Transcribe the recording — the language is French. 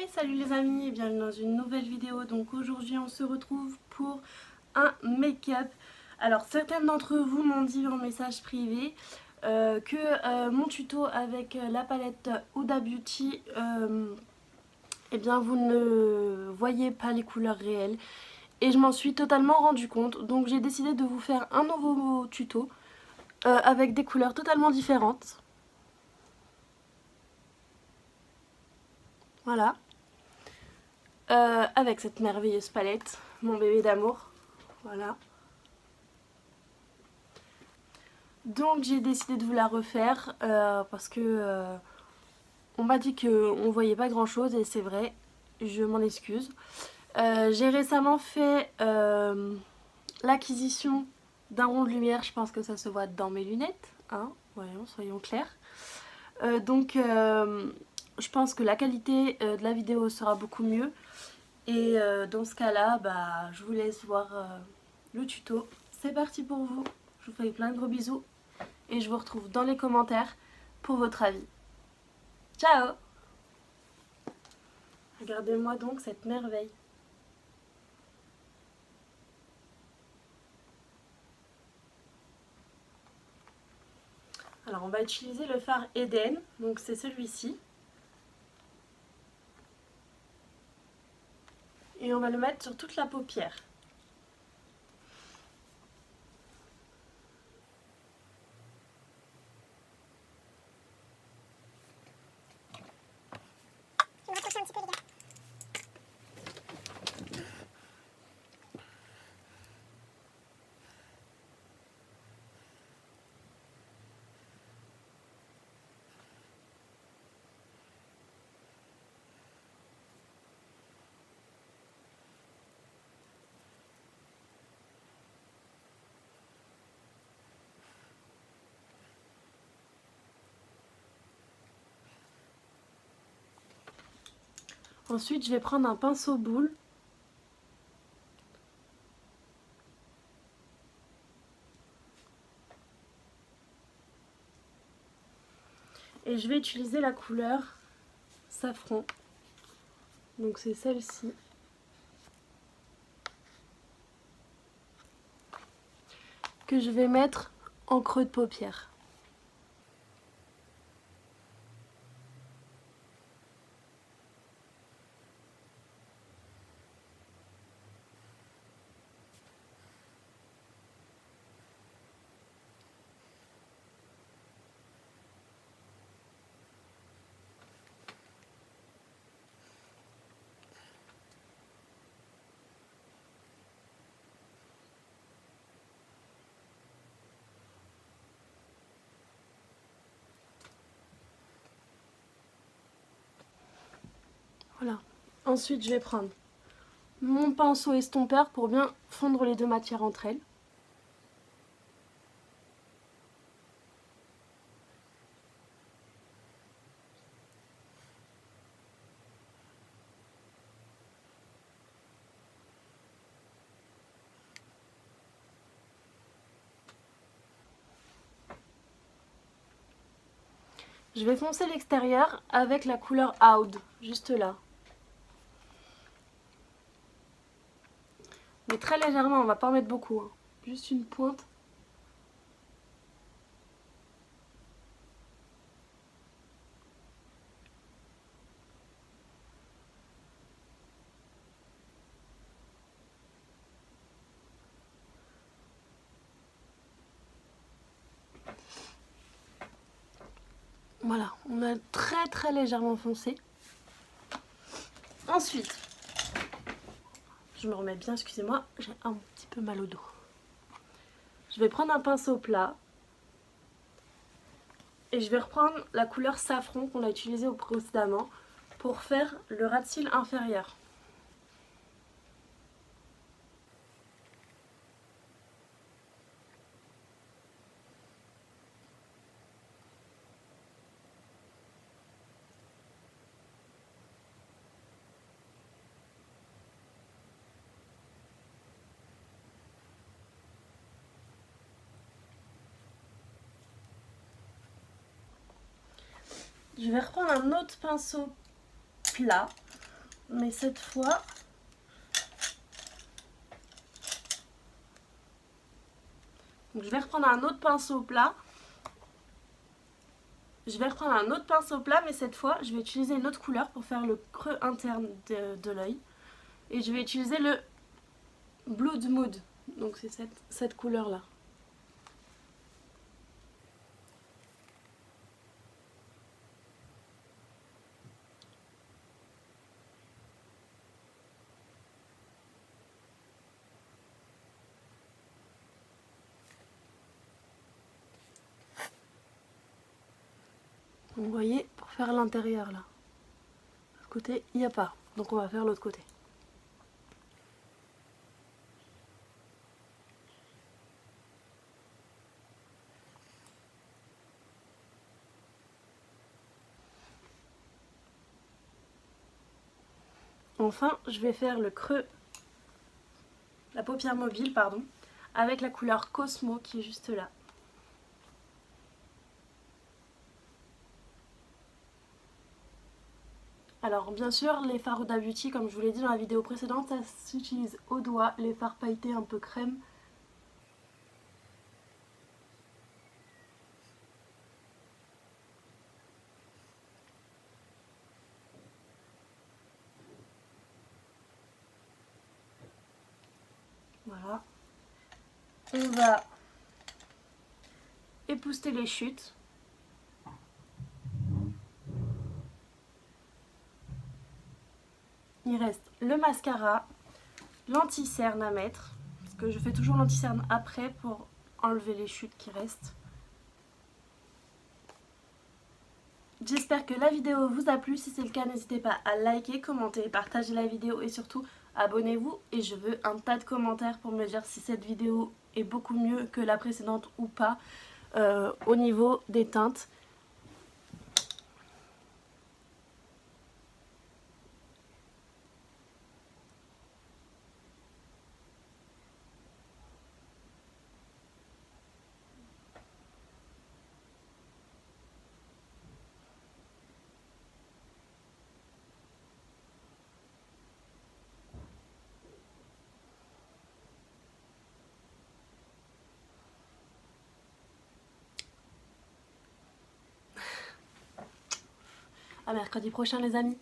Hey, salut les amis et bienvenue dans une nouvelle vidéo. Donc aujourd'hui on se retrouve pour un make-up. Alors certaines d'entre vous m'ont dit en message privé que mon tuto avec la palette Huda Beauty, eh bien vous ne voyez pas les couleurs réelles. Et je m'en suis totalement rendu compte. Donc j'ai décidé de vous faire un nouveau tuto avec des couleurs totalement différentes. Voilà. Avec cette merveilleuse palette, mon bébé d'amour. Voilà. Donc j'ai décidé de vous la refaire parce que on m'a dit qu'on voyait pas grand chose et c'est vrai, je m'en excuse. J'ai récemment fait l'acquisition d'un rond de lumière, je pense que ça se voit dans mes lunettes, hein, voyons, soyons clairs. Donc je pense que la qualité de la vidéo sera beaucoup mieux. Et dans ce cas-là, bah, je vous laisse voir le tuto. C'est parti pour vous. Je vous fais plein de gros bisous. Et je vous retrouve dans les commentaires pour votre avis. Ciao! Regardez-moi donc cette merveille. Alors on va utiliser le fard Eden. Donc c'est celui-ci. Et on va le mettre sur toute la paupière. Je vais rapprocher un petit peu les gars. Ensuite je vais prendre un pinceau boule. Et je vais utiliser la couleur Safran. Donc c'est celle-ci. Que je vais mettre en creux de paupière. Voilà. Ensuite, je vais prendre mon pinceau estompeur pour bien fondre les deux matières entre elles. Je vais foncer l'extérieur avec la couleur Oud, juste là. Mais très légèrement, on va pas en mettre beaucoup, hein. Juste une pointe. Voilà, on a très légèrement foncé. Ensuite, je me remets bien, excusez-moi, j'ai un petit peu mal au dos. Je vais prendre un pinceau plat et je vais reprendre la couleur Safran qu'on a utilisée précédemment pour faire le ras de cils inférieur. Je vais reprendre un autre pinceau plat mais cette fois, donc je vais reprendre un autre pinceau plat. Mais cette fois, je vais utiliser une autre couleur pour faire le creux interne de l'œil. Et je vais utiliser le Blood Mood. Donc c'est cette couleur-là. Vous voyez, pour faire l'intérieur là. De l'autre côté, il n'y a pas. Donc on va faire l'autre côté. Enfin, je vais faire le creux, la paupière mobile, pardon, avec la couleur Cosmo qui est juste là. Alors bien sûr, les fards Huda Beauty, comme je vous l'ai dit dans la vidéo précédente, ça s'utilise au doigt, les fards pailletés un peu crème. Voilà. On va épousseter les chutes. Il reste le mascara, l'anti-cerne à mettre, parce que je fais toujours l'anti-cerne après pour enlever les chutes qui restent. J'espère que la vidéo vous a plu. Si c'est le cas, n'hésitez pas à liker, commenter, partager la vidéo et surtout abonnez-vous. Et je veux un tas de commentaires pour me dire si cette vidéo est beaucoup mieux que la précédente ou pas au niveau des teintes. À mercredi prochain les amis.